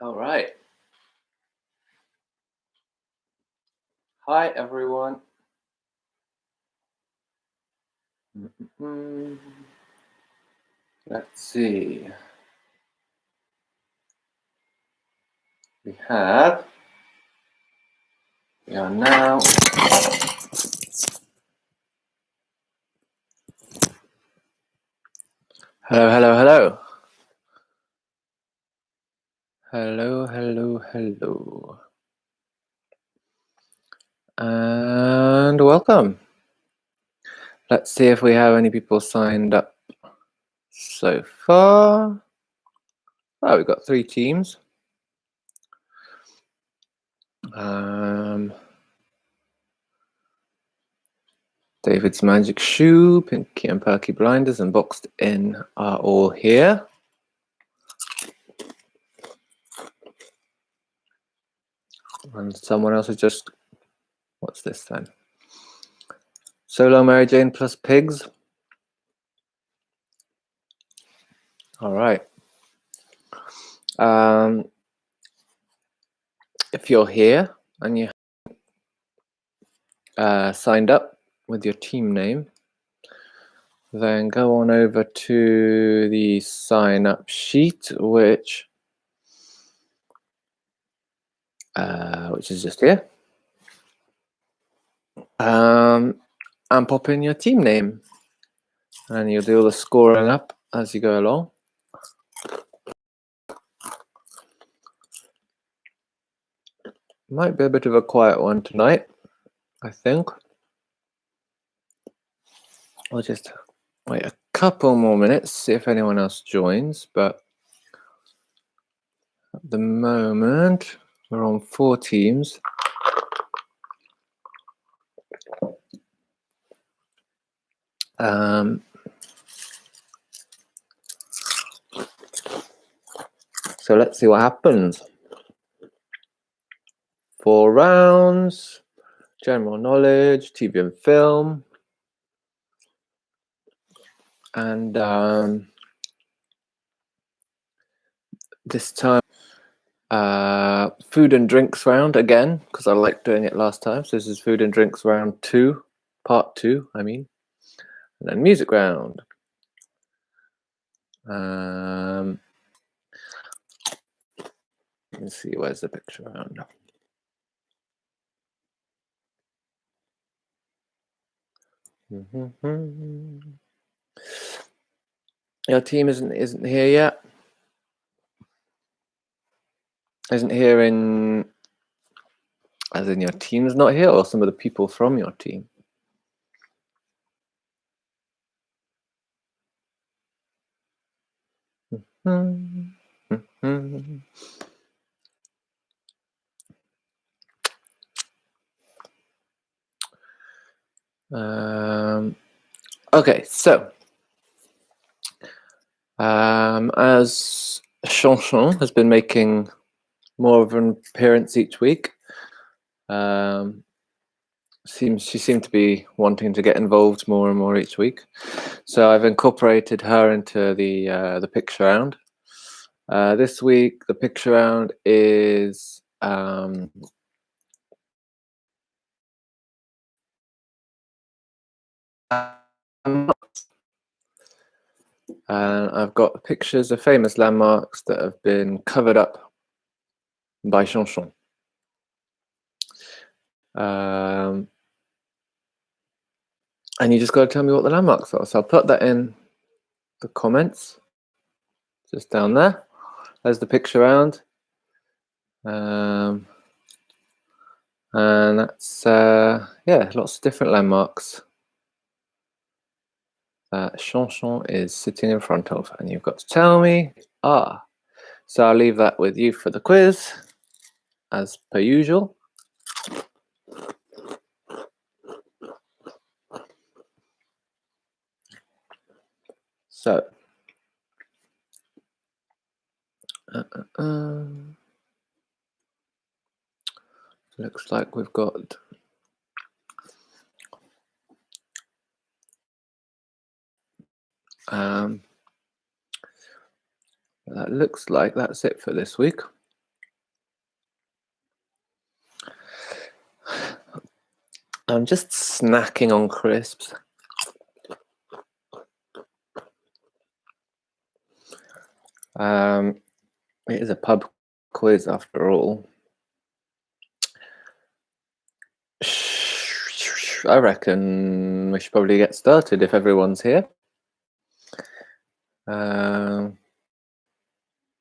All right. Hi, everyone. Mm, Let's see. We are now. Hello, hello, hello. Hello, hello, hello. And welcome. Let's see if we have any people signed up so far. Oh, we've got 3 teams. David's Magic Shoe, Pinky and Perky Blinders, and Boxed In are all here. And someone else has just... What's this then? Solo Mary Jane plus Pigs. All right. If you're here and you signed up with your team name, then go on over to the sign up sheet, which is just here, and pop in your team name, and you'll do all the scoring up as you go along. Might be a bit of a quiet one tonight, I think. I'll just wait a couple more minutes, see if anyone else joins, but at the moment we're on 4 teams. So let's see what happens. 4 rounds, general knowledge, TV and film, and this time food and drinks round again, because I liked doing it last time. So this is food and drinks round 2, part 2, I mean. And then music round. Let's see, where's the picture round? Your team isn't here yet. Isn't here in, as in your team's not here, or some of the people from your team? Okay, so as Chanchon has been making more of an appearance each week, she seemed to be wanting to get involved more and more each week. So I've incorporated her into the picture round. This week, the picture round is I've got pictures of famous landmarks that have been covered up by Chanchon. And you just got to tell me what the landmarks are. So I'll put that in the comments, just down there. There's the picture round. And that's, yeah, lots of different landmarks that Chanchon is sitting in front of. And you've got to tell me, so I'll leave that with you for the quiz, as per usual. So, looks like we've got that looks like that's it for this week. I'm just snacking on crisps. It is a pub quiz after all. I reckon we should probably get started if everyone's here.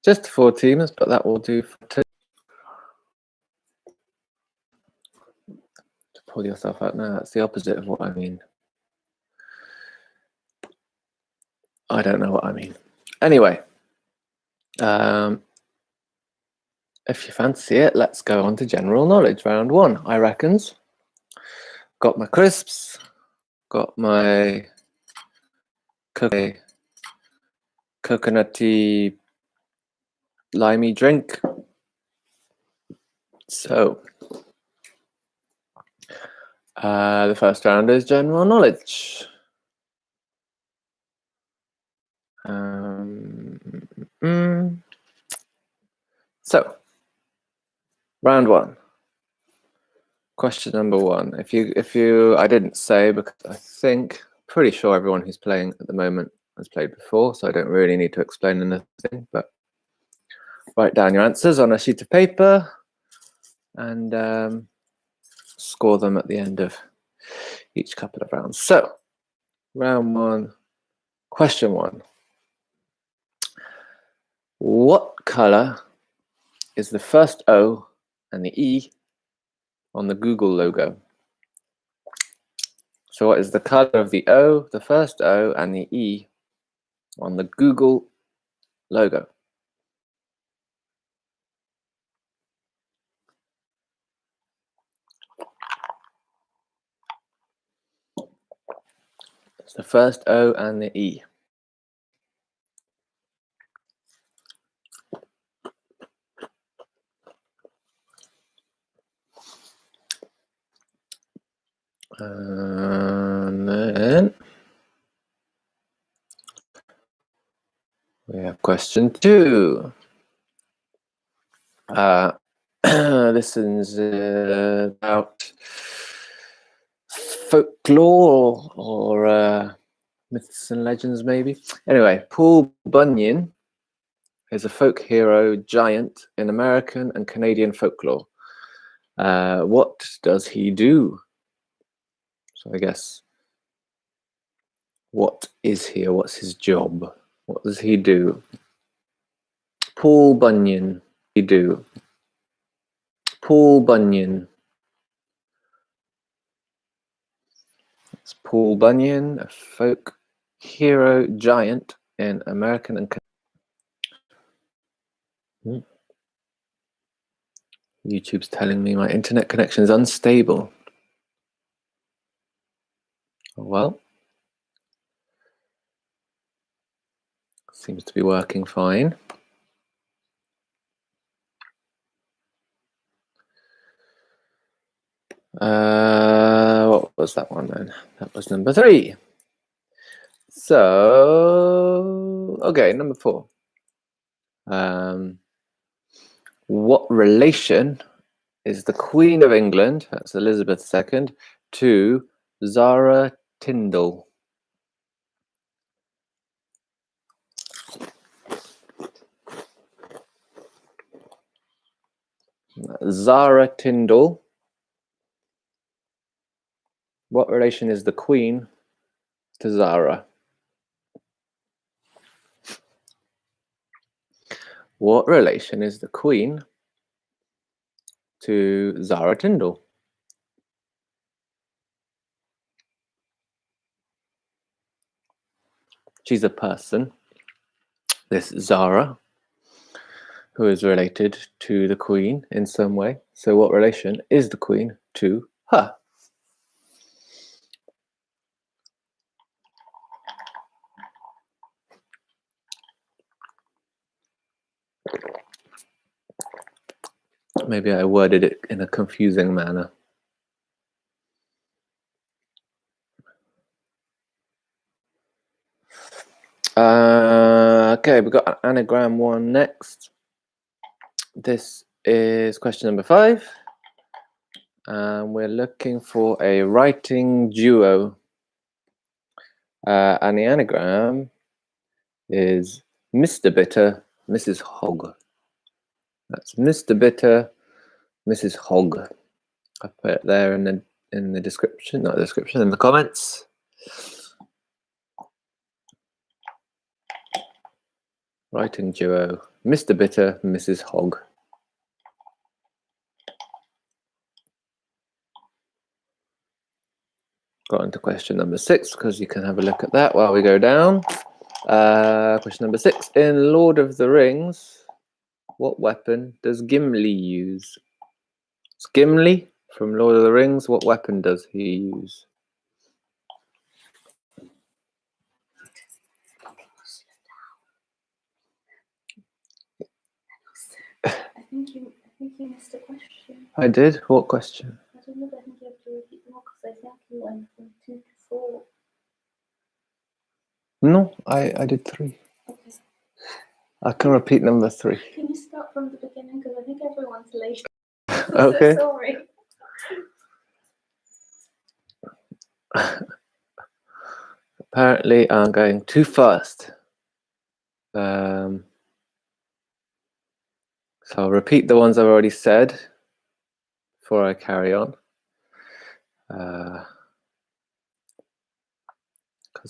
Just 4 teams, but that will do for two. To pull yourself out now, that's the opposite of what I mean. I don't know what I mean. Anyway, if you fancy it, let's go on to general knowledge, round 1, I reckons. Got my crisps, got my coconutty limey drink. So, the first round is general knowledge. So, round 1. Question number 1. If you, I didn't say because I think, pretty sure everyone who's playing at the moment has played before, so I don't really need to explain anything. But write down your answers on a sheet of paper and score them at the end of each couple of rounds. So, round 1, question 1. What color is the first O and the E on the Google logo? So what is the color of the O, the first O, and the E on the Google logo? It's the first O and the E. And then we have question 2. This is about folklore or myths and legends, maybe. Anyway, Paul Bunyan is a folk hero giant in American and Canadian folklore. What does he do? So I guess, what is he, or what's his job? What does he do? Paul Bunyan, he do. Paul Bunyan. It's Paul Bunyan, a folk hero giant in American and YouTube's telling me my internet connection is unstable. Well, seems to be working fine. What was that one then? That was number 3. So, okay, number 4. What relation is the Queen of England, that's Elizabeth II, to Zara Tindall? Zara Tindall. What relation is the Queen to Zara? What relation is the Queen to Zara Tindall? She's a person, this Zara, who is related to the Queen in some way. So what relation is the Queen to her? Maybe I worded it in a confusing manner. Okay, we've got anagram 1 next. This is question number 5. and we're looking for a writing duo. And the anagram is Mr. Bitter, Mrs. Hogg. That's Mr. Bitter, Mrs. Hogg. I put it there in the description, not the description, in the comments. Writing duo, Mr. Bitter, Mrs. Hogg. Got into question number 6 because you can have a look at that while we go down. Question number 6. In Lord of the Rings, what weapon does Gimli use? It's Gimli from Lord of the Rings. What weapon does he use? I think you missed a question. I did? What question? I don't know, but I think you have to repeat more because I think you went from 2 to 4. No, I did 3. Okay. I can repeat number 3. Can you start from the beginning because I think everyone's late. Okay. So sorry. Apparently, I'm going too fast. So I'll repeat the ones I've already said before I carry on. Because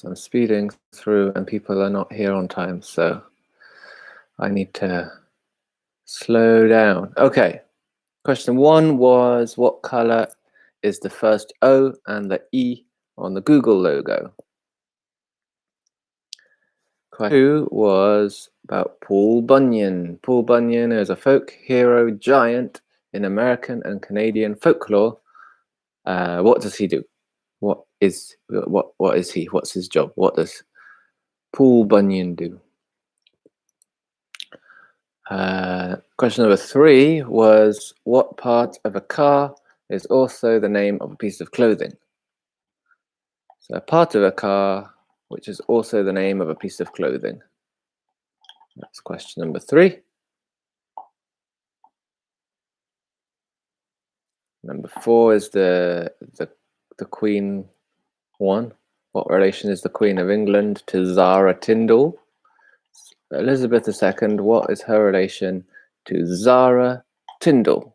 I'm speeding through and people are not here on time, so I need to slow down. Okay. Question 1 was, what color is the first O and the E on the Google logo? Question 2 was about Paul Bunyan. Paul Bunyan is a folk hero giant in American and Canadian folklore. What does he do? What is he? What's his job? What does Paul Bunyan do? Question number 3 was, what part of a car is also the name of a piece of clothing? So a part of a car, which is also the name of a piece of clothing. That's question number 3. Number 4 is the Queen one. What relation is the Queen of England to Zara Tindall? Elizabeth II, what is her relation to Zara Tindall?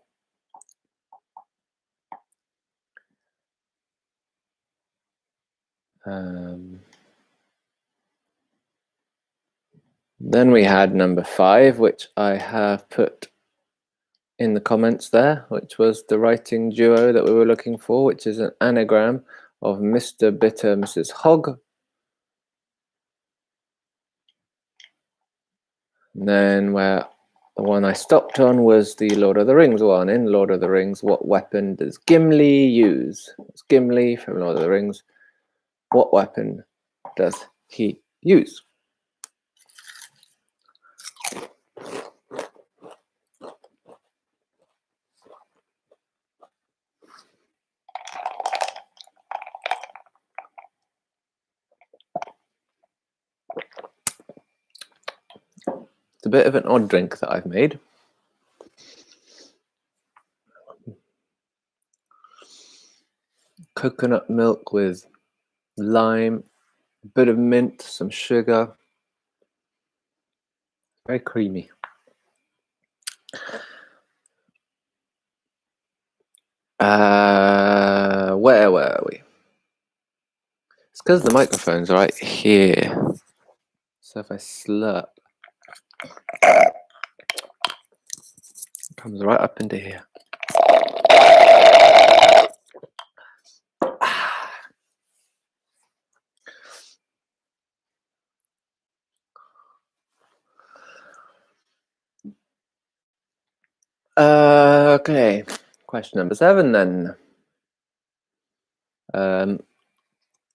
Then we had number 5, which I have put in the comments there, which was the writing duo that we were looking for, which is an anagram of Mr. Bitter, Mrs. Hogg. And then the one I stopped on was the Lord of the Rings one. In Lord of the Rings, what weapon does Gimli use? It's Gimli from Lord of the Rings. What weapon does he use? It's a bit of an odd drink that I've made. Coconut milk with lime, a bit of mint, some sugar. Very creamy. Where were we? It's because the microphone's right here. So if I slurp, it comes right up into here. Okay, question number 7 then.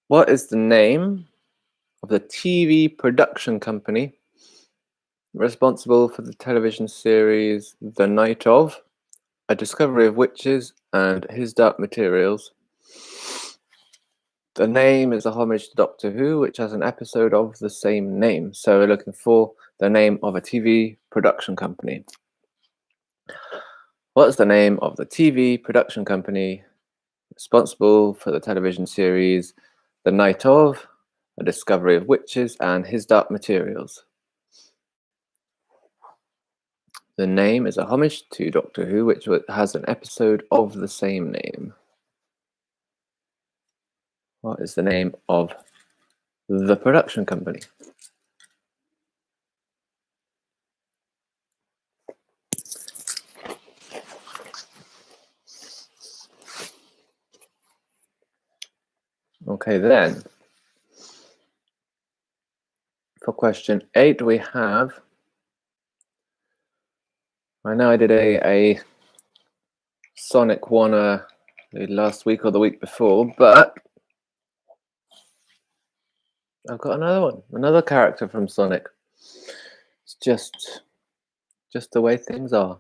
What is the name of the TV production company responsible for the television series The Night of, A Discovery of Witches, and His Dark Materials? The name is a homage to Doctor Who, which has an episode of the same name. So we're looking for the name of a TV production company. What is the name of the TV production company responsible for the television series The Night of, A Discovery of Witches, and His Dark Materials? The name is a homage to Doctor Who, which has an episode of the same name. What is the name of the production company? Okay, then. For question 8, we have... I know I did a Sonic one last week or the week before, but I've got another one, another character from Sonic. It's just the way things are.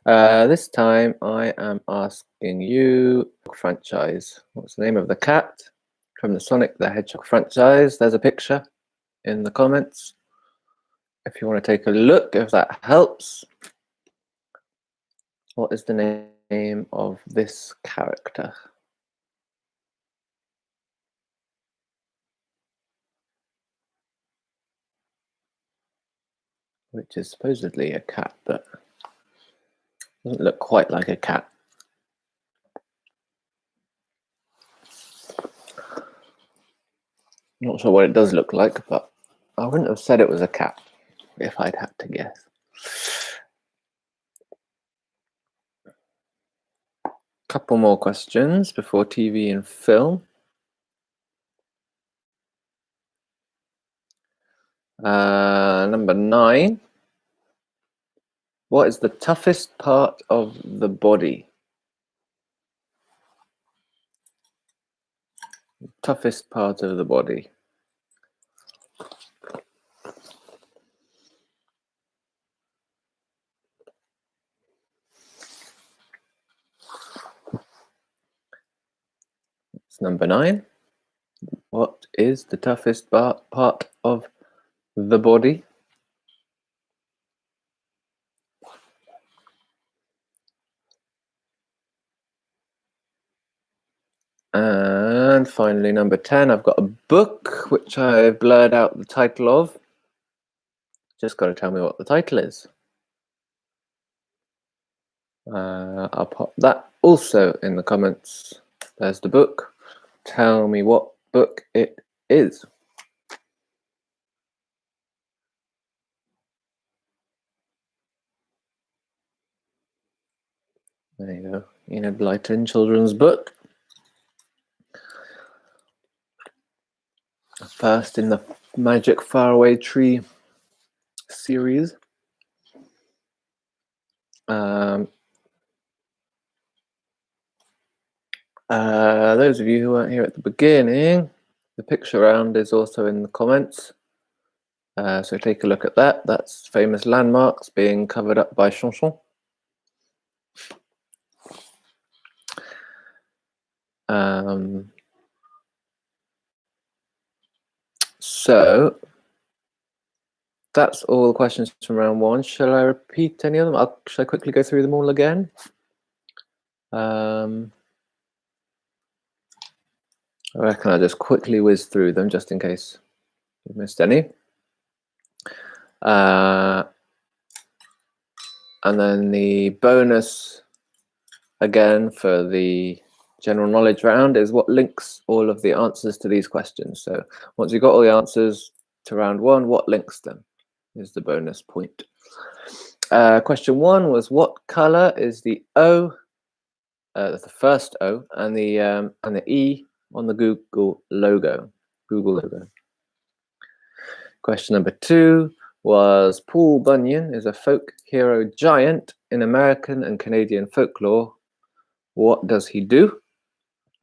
This time I am asking you franchise. What's the name of the cat from the Sonic the Hedgehog franchise? There's a picture in the comments if you want to take a look, if that helps. What is the name of this character? Which is supposedly a cat, but doesn't look quite like a cat. Not sure what it does look like, but I wouldn't have said it was a cat if I'd had to guess. Couple more questions before TV and film. Number 9. What is the toughest part of the body? Toughest part of the body. It's number 9. What is the toughest part of the body? And finally, number 10, I've got a book which I've blurred out the title of. Just got to tell me what the title is. I'll pop that also in the comments. There's the book. Tell me what book it is. There you go. Enid Blyton children's book. First in the Magic Faraway Tree series. Those of you who weren't here at the beginning, the picture round is also in the comments. So take a look at that. That's famous landmarks being covered up by Chanson. So that's all the questions from round 1. Shall I repeat any of them? Shall I quickly go through them all again? I reckon I'll just quickly whiz through them just in case you've missed any. And then the bonus again for the general knowledge round is what links all of the answers to these questions. So once you've got all the answers to round 1, what links them is the bonus point. Question 1 was, what color is the O, the first O, and the E on the Google logo? Question number 2 was, Paul Bunyan is a folk hero giant in American and Canadian folklore. What does he do?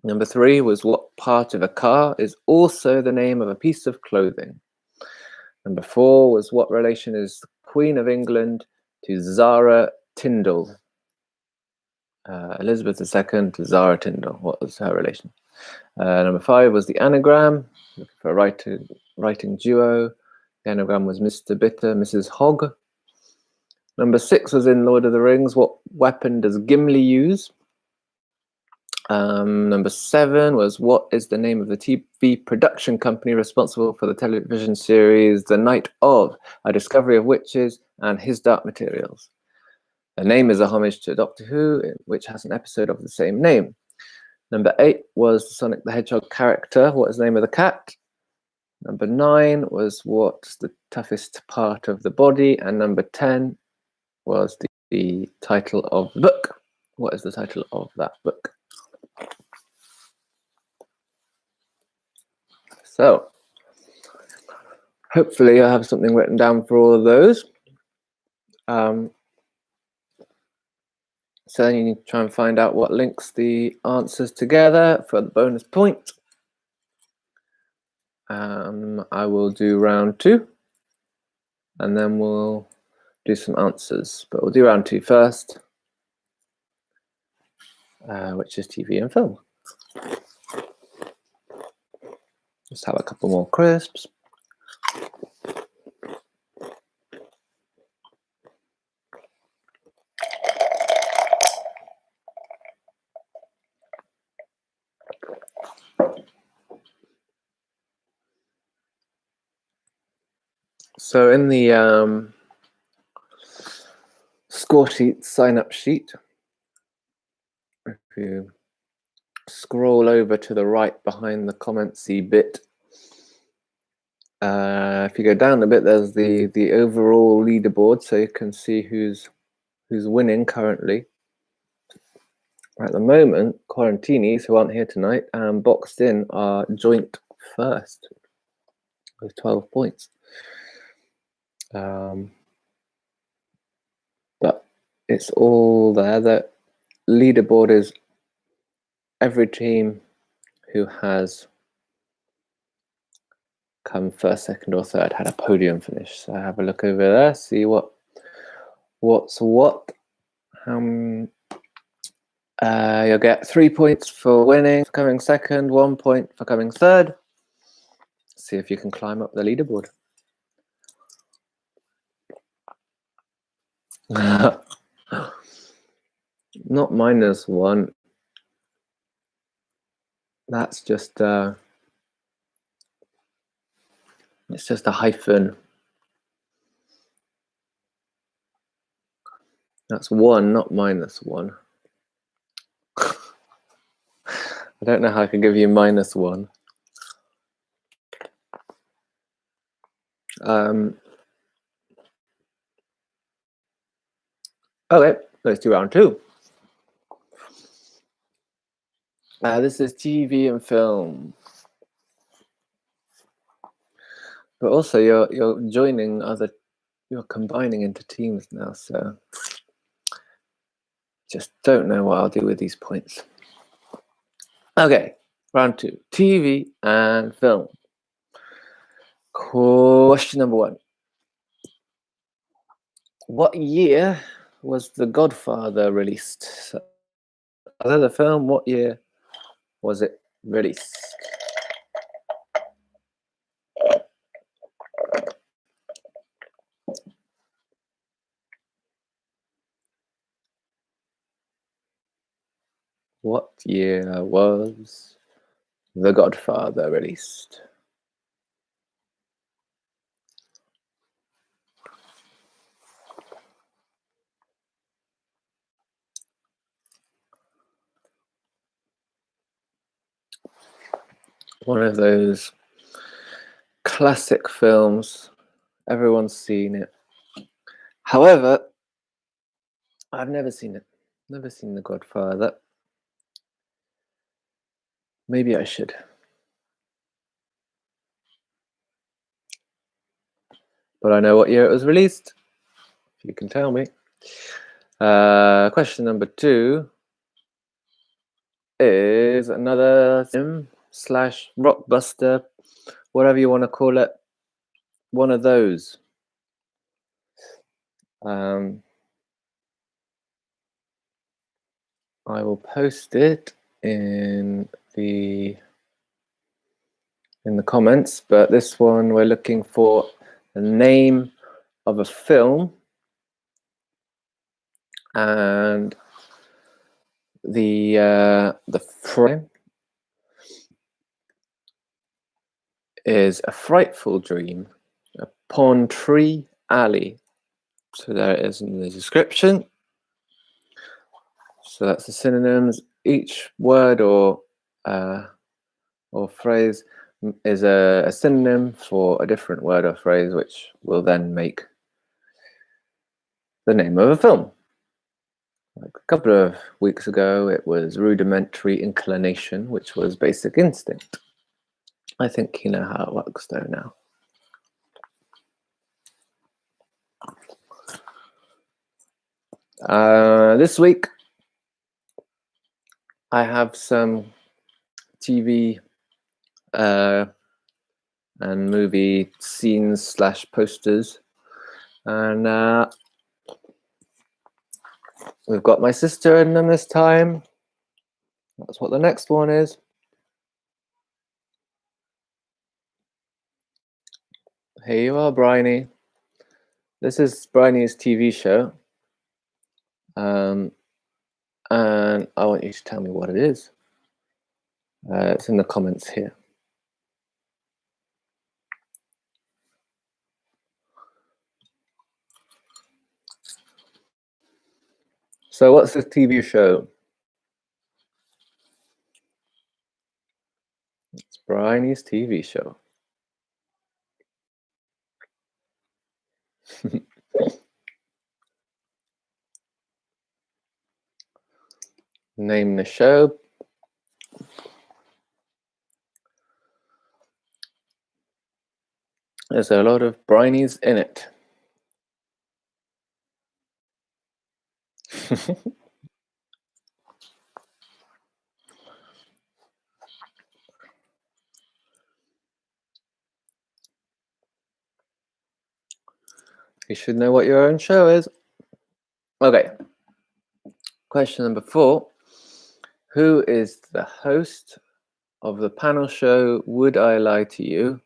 Number 3 was, what part of a car is also the name of a piece of clothing? Number 4 was, what relation is the Queen of England to Zara Tindall? Elizabeth II to Zara Tindall. What was her relation? Number 5 was the anagram, looking for a writing duo. The anagram was Mr. Bitter, Mrs. Hogg. Number 6 was in Lord of the Rings. What weapon does Gimli use? Number 7 was, what is the name of the TV production company responsible for the television series The Night of, A Discovery of Witches and His Dark Materials? The name is a homage to Doctor Who, which has an episode of the same name. Number 8 was Sonic the Hedgehog character. What is the name of the cat? Number 9 was, what's the toughest part of the body? And number 10 was the title of the book. What is the title of that book? So, hopefully I have something written down for all of those. So then you need to try and find out what links the answers together for the bonus point. I will do round 2, and then we'll do some answers. But we'll do round 2 first, which is TV and film. Just have a couple more crisps. So in the score sheet, sign-up sheet, if you scroll over to the right behind the commentsy bit, if you go down a bit, there's the overall leaderboard, so you can see who's winning currently. At the moment, Quarantinis, who aren't here tonight, and Boxed In are joint first with 12 points. But it's all there. The leaderboard is every team who has come first, second, or third had a podium finish. So have a look over there, see what's what. You'll get 3 points for winning, for coming second, 1 point for coming third. See if you can climb up the leaderboard. Not -1. That's just it's just a hyphen. That's 1, not -1. I don't know how I can give you -1. Okay, let's do round 2. This is TV and film, but also you're joining you're combining into teams now. So just don't know what I'll do with these points. Okay, round 2, TV and film. Question number 1. What year was The Godfather released? So, other the film, what year was it released? What year was The Godfather released? One of those classic films. Everyone's seen it. However, I've never seen it. Never seen The Godfather. Maybe I should. But I know what year it was released, if you can tell me. Question number 2 is another sim/rockbuster, whatever you want to call it. One of those. I will post it in the comments, but this one we're looking for the name of a film And the frame is a frightful dream upon Tree Alley. So there it is in the description. So that's the synonyms. Each word or phrase is a synonym for a different word or phrase, which will then make the name of a film. Like a couple of weeks ago, it was rudimentary inclination, which was basic instinct. I think you know how it works though now. This week, I have some TV and movie scenes / posters, and we've got my sister in them this time. That's what the next one is. Here you are, Bryony. This is Bryony's TV show. And I want you to tell me what it is. It's in the comments here. So what's this TV show? It's Bryony's TV show. Name the show. There's a lot of Bryonies in it. You should know what your own show is. Okay. Question number 4. Who is the host of the panel show Would I Lie to You?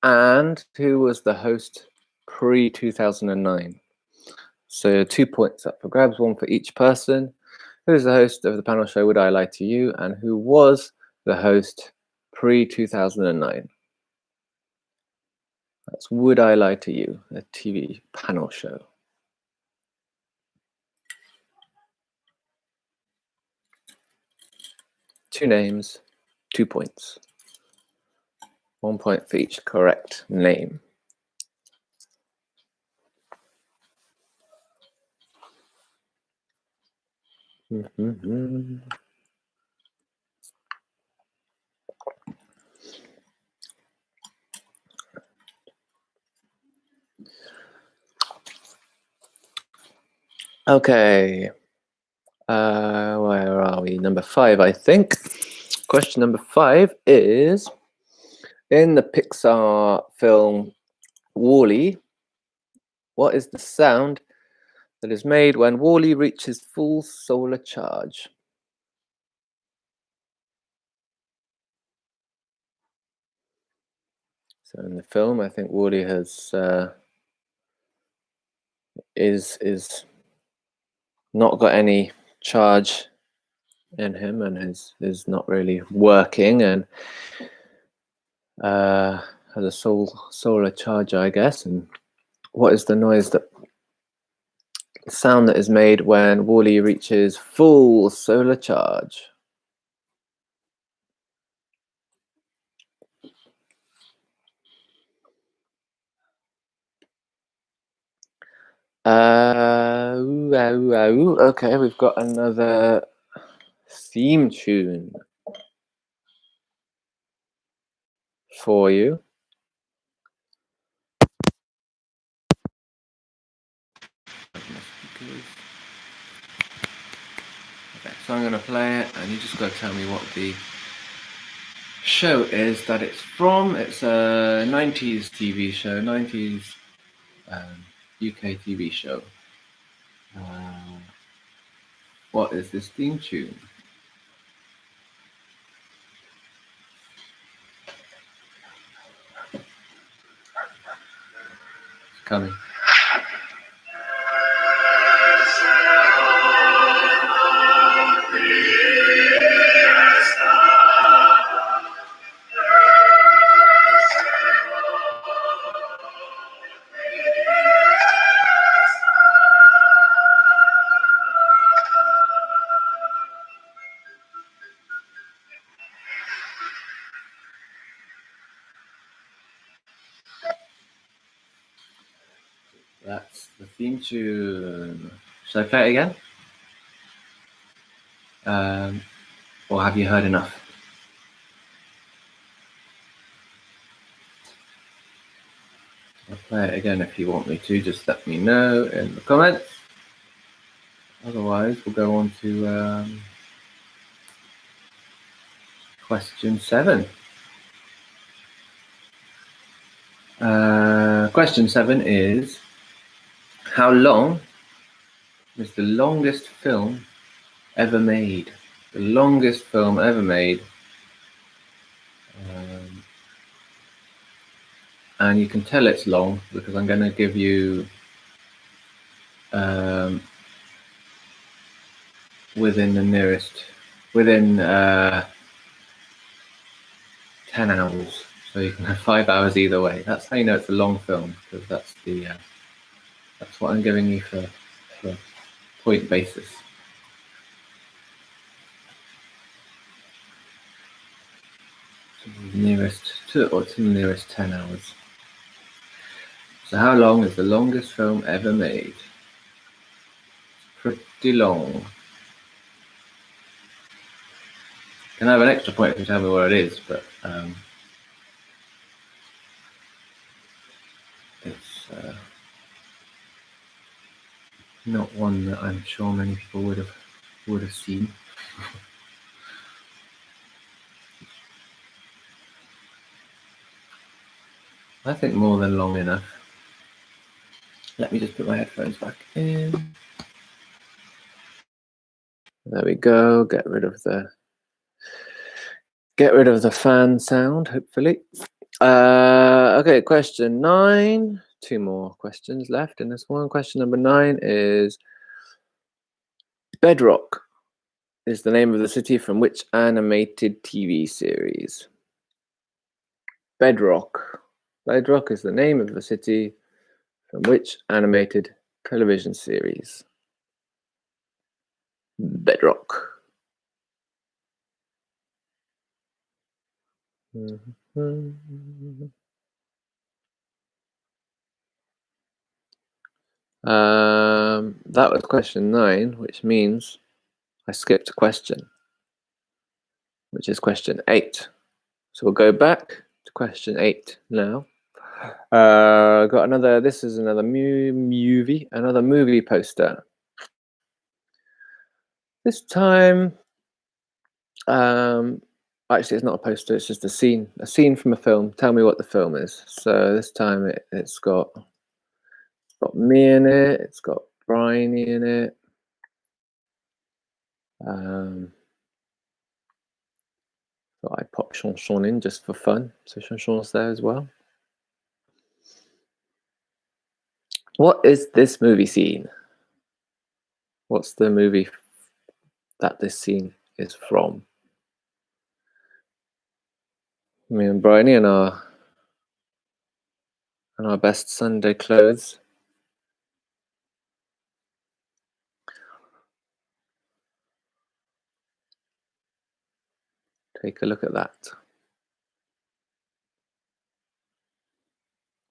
And who was the host pre-2009? So 2 points up for grabs, one for each person. Who is the host of the panel show Would I Lie to You? And who was the host pre-2009? That's Would I Lie to You, a TV panel show. Two names, 2 points. 1 point for each correct name. Okay. Where are we? Number 5, I think. Question number 5 is, in the Pixar film WALL-E, what is the sound that is made when WALL-E reaches full solar charge? So in the film, I think WALL-E has is not got any charge in him and is not really working and has a solar charge, I guess. And what is the sound that is made when WALL-E reaches full solar charge? Okay, we've got another theme tune for you. Okay, so I'm going to play it and you just got to tell me what the show is that it's from. It's a 90s TV show, 90s UK TV show. What is this theme tune? It's coming. That's the theme tune. Should I play it again? Or have you heard enough? I'll play it again if you want me to. Just let me know in the comments. Otherwise, we'll go on to question 7. Question 7 is, how long is the longest film ever made? The longest film ever made. And you can tell it's long because I'm going to give you within 10 hours. So you can have 5 hours either way. That's how you know it's a long film, because that's the that's what I'm giving you for point basis. To the nearest 10 hours. So how long is the longest film ever made? Pretty long. Can I have an extra point if you tell me what it is, but it's not one that I'm sure many people would have seen. I think more than long enough. Let me just put my headphones back in. There we go. Get rid of the fan sound, hopefully. Okay, question 9. 2 more questions left in this one. Question number 9 is, Bedrock is the name of the city from which animated TV series? Bedrock. Bedrock is the name of the city from which animated television series? Bedrock. That was question 9, which means I skipped a question, which is question 8. So we'll go back to question 8 now. Got another. This is another movie poster. This time, actually, it's not a poster. It's just a scene from a film. Tell me what the film is. So this time, it's got me in it. It's got Bryony in it. So I pop Chanson in just for fun. So Chanson's there as well. What is this movie scene? What's the movie that this scene is from? Me and Bryony in our best Sunday clothes. Take a look at that.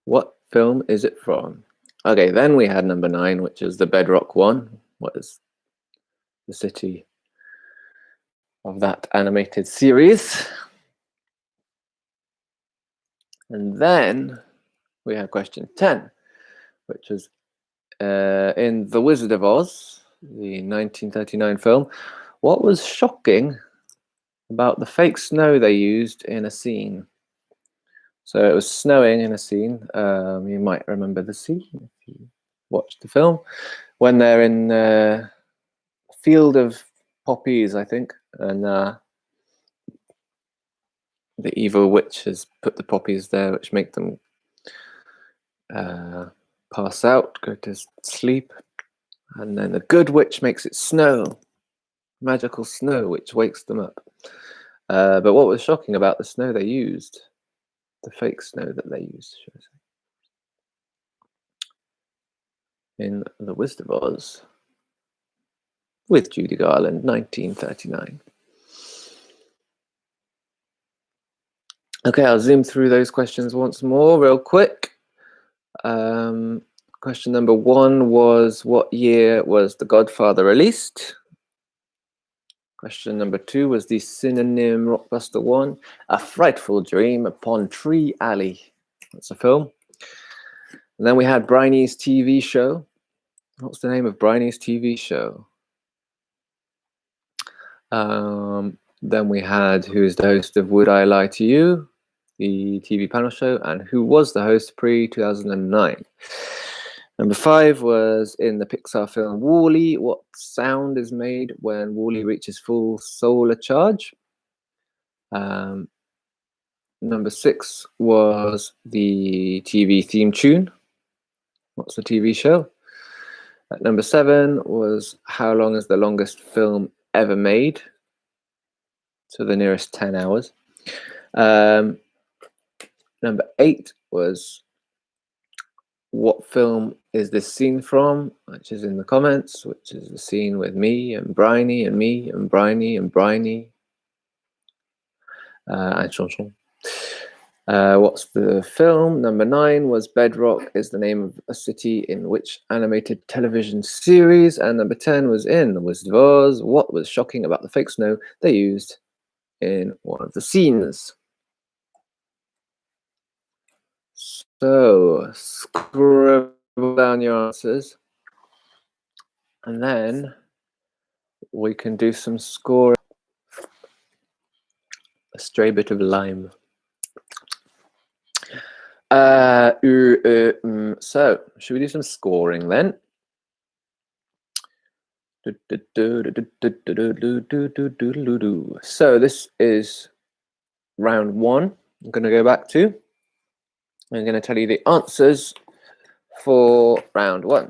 What film is it from? Okay, then we had number 9, which is the Bedrock one. What is the city of that animated series? And then we had question 10, which was in The Wizard of Oz, the 1939 film. What was shocking about the fake snow they used in a scene? So it was snowing in a scene. You might remember the scene if you watched the film, when they're in a field of poppies, I think, and the evil witch has put the poppies there, which make them pass out, go to sleep, and then the good witch makes it snow, magical snow, which wakes them up. But what was shocking about the snow they used, the fake snow that they used, should I say, in The Wizard of Oz with Judy Garland, 1939. Okay, I'll zoom through those questions once more real quick. Question number 1 was, what year was The Godfather released? Question number 2 was the synonym Rockbuster 1, A Frightful Dream Upon Tree Alley. That's a film. And then we had Briney's TV show. What's the name of Briney's TV show? Then we had who's the host of Would I Lie to You, the TV panel show, and who was the host pre-2009. Number 5 was in the Pixar film WALL-E, what sound is made when WALL-E reaches full solar charge? Number 6 was the TV theme tune. What's the TV show? Number 7 was how long is the longest film ever made? So the nearest 10 hours. Number 8 was what film is this scene from, which is in the comments, which is the scene with me and Briney and me and Briney and Briney and Chanchon. What's the film? Number 9 was Bedrock is the name of a city in which animated television series. And number 10 was in The Wizard of Oz. What was shocking about the fake snow they used in one of the scenes? So scribble down your answers, and then we can do some scoring. A stray bit of lime. So should we do some scoring then? So this is round 1. I'm going to go back to. I'm going to tell you the answers for round 1,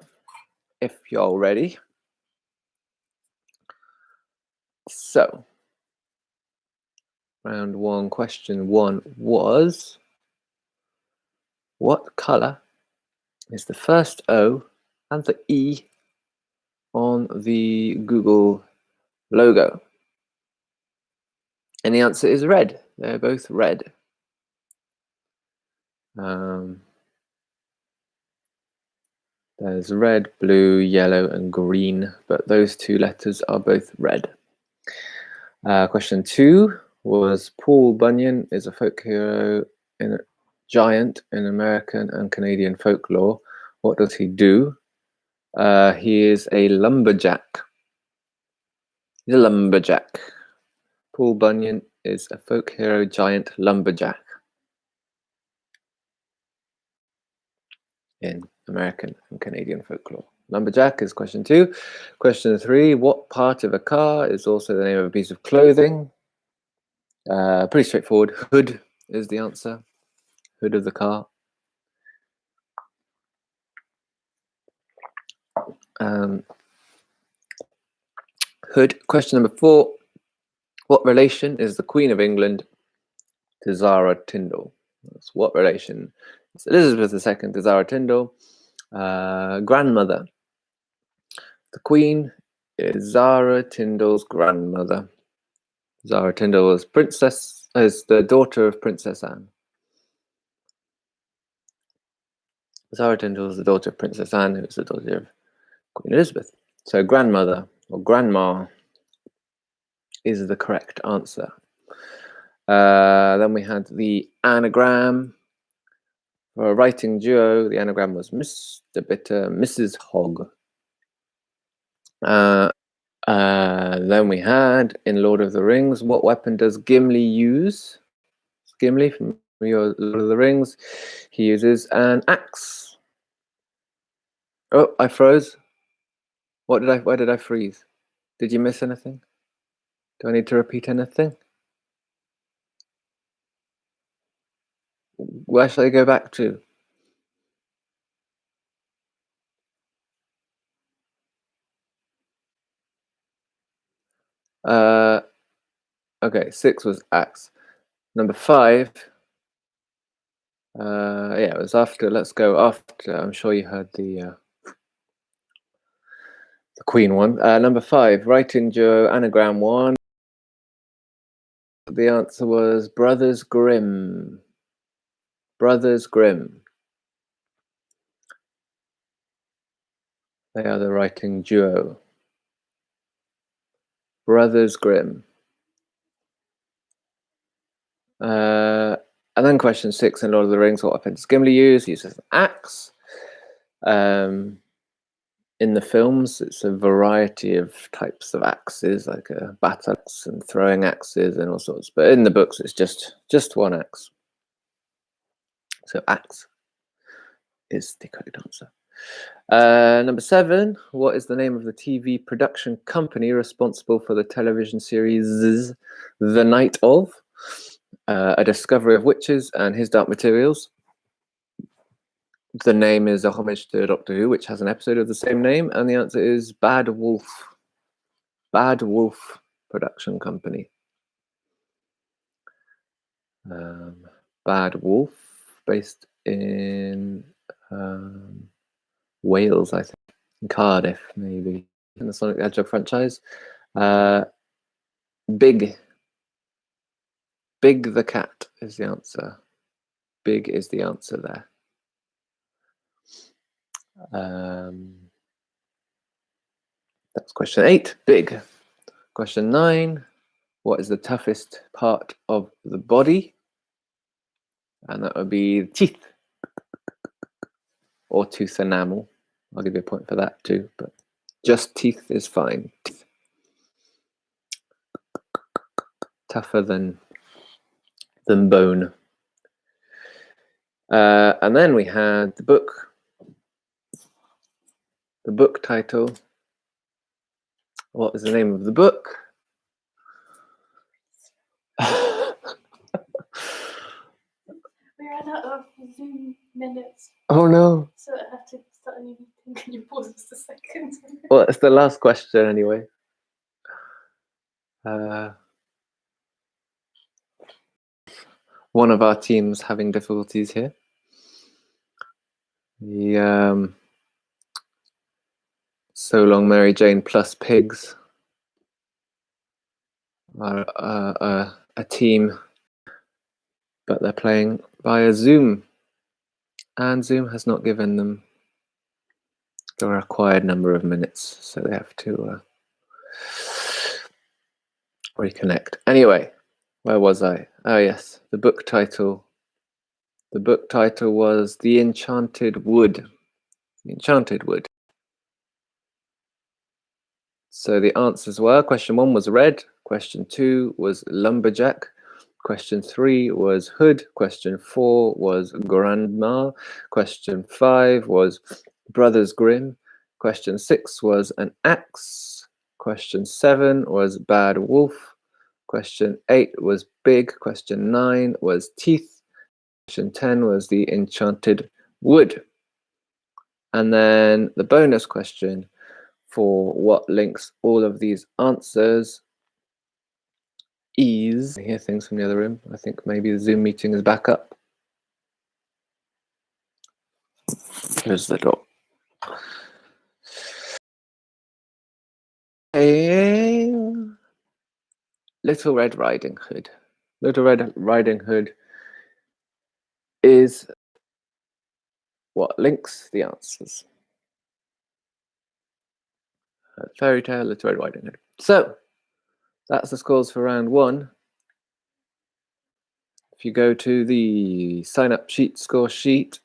if you're ready. So, round 1, question 1 was, what colour is the first O and the E on the Google logo? And the answer is red. They're both red. There's red, blue, yellow, and green, but those 2 letters are both red. Question 2 was, Paul Bunyan is a folk hero giant in American and Canadian folklore. What does he do? He is a lumberjack. He's a lumberjack. Paul Bunyan is a folk hero giant lumberjack in American and Canadian folklore. Lumberjack is question 2. Question 3, what part of a car is also the name of a piece of clothing? Pretty straightforward. Hood is the answer. Hood of the car. Hood. Question number 4, what relation is the Queen of England to Zara Tindall? That's what relation is Elizabeth II to Zara Tindall? Grandmother. The Queen is Zara Tindall's grandmother. Zara Tindall is the daughter of Princess Anne. Zara Tindall is the daughter of Princess Anne, who is the daughter of Queen Elizabeth. So grandmother or grandma is the correct answer. Then we had the anagram. For a writing duo, the anagram was Mr. Bitter, Mrs. Hogg. Then we had, in Lord of the Rings, what weapon does Gimli use? Gimli from your Lord of the Rings, he uses an axe. Oh, I froze. Why did I freeze? Did you miss anything? Do I need to repeat anything? Where shall I go back to? Okay, 6 was axe. Number 5. Yeah, it was after. Let's go after. I'm sure you heard the Queen one. Number 5, writing duo, anagram 1. The answer was Brothers Grimm. Brothers Grimm. They are the writing duo. Brothers Grimm. And then question 6 in Lord of the Rings, what weapon does Gimli use? He uses an axe. In the films, it's a variety of types of axes, like a battle axe and throwing axes and all sorts. But in the books, it's just one axe. So axe is the correct answer. Number 7, what is the name of the TV production company responsible for the television series The Night of, A Discovery of Witches and His Dark Materials? The name is a homage to Doctor Who, which has an episode of the same name, and the answer is Bad Wolf. Bad Wolf Production Company. Bad Wolf, based in Wales, I think, in Cardiff, maybe, in the Sonic the Hedgehog franchise. Big the cat is the answer. Big is the answer there. That's question 8. Big. Question 9. What is the toughest part of the body? And that would be teeth or tooth enamel. I'll give you a point for that too, but just teeth is fine. Teeth. Tougher than bone. And then we had the book. The book title. What is the name of the book? We ran out of Zoom minutes. Oh no. So I have to start a new meeting. Can you pause us a second? Well, it's the last question anyway. One of our teams having difficulties here. The So Long Mary Jane plus Pigs are a team, but they're playing via Zoom, and Zoom has not given them the required number of minutes, so they have to reconnect. Anyway, where was I? Oh yes, the book title. The book title was The Enchanted Wood. The Enchanted Wood. So the answers were, question 1 was red, question 2 was lumberjack, question 3 was hood, question 4 was grandma, question 5 was Brothers Grimm, question 6 was an axe, question 7 was bad wolf, question 8 was big, question 9 was teeth, question 10 was the enchanted wood. And then the bonus question for what links all of these answers is, I hear things from the other room. I think maybe the Zoom meeting is back up. Here's the door. Little Red Riding Hood. Little Red Riding Hood is what links the answers. Fairy Tale, Little Red Riding Hood. So that's the scores for round 1. If you go to the sign up sheet, score sheet,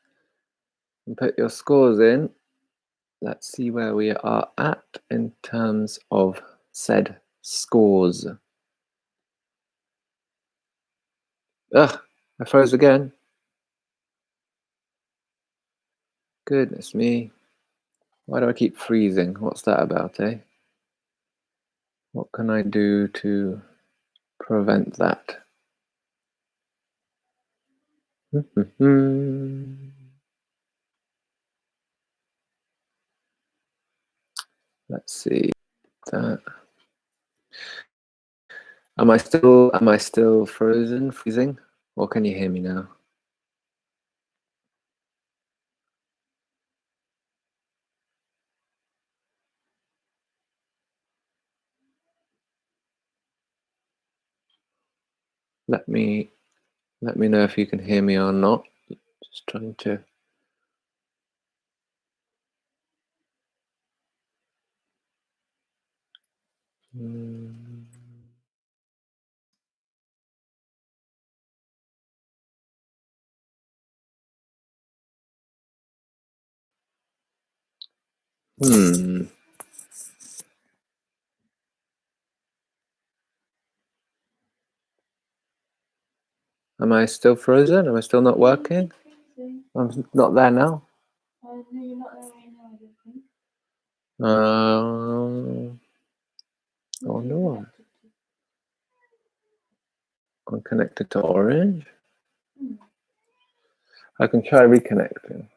and put your scores in, let's see where we are at in terms of said scores. Ugh, I froze again. Goodness me. Why do I keep freezing? What's that about, eh? What can I do to prevent that? Let's see that. Am I still freezing? Or can you hear me now? Let me know if you can hear me or not. Just trying to Mm. Hmm. Am I still frozen? Am I still not working? I'm not there now. No, you're not there right now, I don't think. Oh What are you no. connected to? I'm connected to Orange. Hmm. I can try reconnecting.